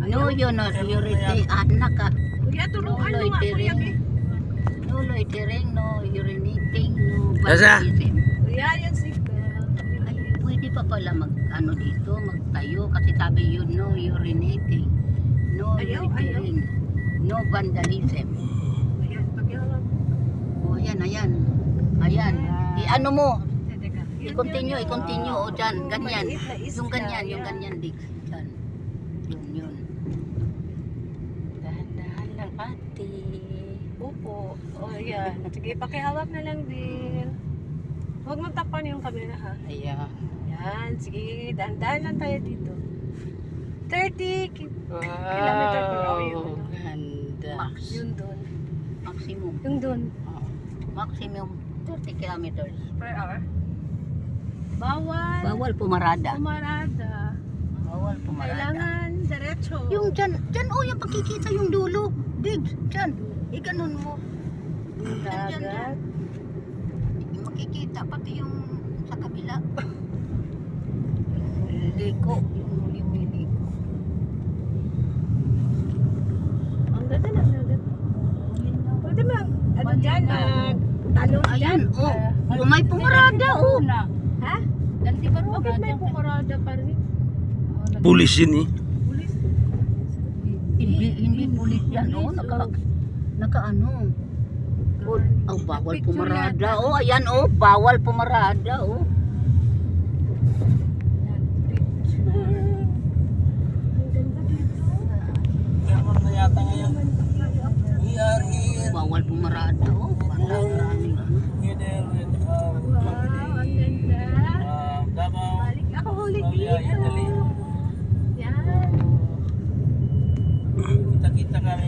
No, you're not urinating. Anak ka. Kuya, No turuan mo nga, kuya. loitering. No loitering, no urinating, no Sasa? vandalism. Kuya, yan si Ay, pwede pa pala mag dito, magtayo kasi sabi yun, no urinating, no Ayaw, loitering, no vandalism. Ayan, pag-iharap. O yan, ayan. Ayan. I-ano mo, Teka. i-continue, o dyan, ganyan. Maliit na isda, Yung ganyan, yan. Dig. Dyan. Yun. Dahan-dahan lang ate. Upo. O, yan. Sige, pakihawak na lang din. Huwag magtakpan yung camera, ha? Ayan. Yan. Sige, dahan-dahan lang tayo dito. 30 Wow. kilometer per hour yun. Ganda. Max. Yun doon. Maximum. Yung doon. Maximum 30 kilometers. Per hour. Bawal. Bawal pumarada. Pumarada. Bawal pumarada. Kailangan diretso. Yung dyan, yung pakikita yung dulo. Dig, dyan. Iganon mo. dagat. Yung makikita pati yung sa kabila. Yung liko. Yung huli mo yung liko. Ang ganda ng dagat. Pwede mo, ano dyan, talon dyan. Ayan, oh. Yung may pumarada, oh. Ha? Bakit may pumarada pa rin? Pulis yun eh. Pulis. Hindi pulis yan, oh. Naka ano. Oh, bawal pumarada. Oh, ayan, oh. Bawal pumarada, oh. Bawal pumarada, oh. Maraming ano. Wow, ang ganda. Balik ako huli dito. Yan. Kita-kita kami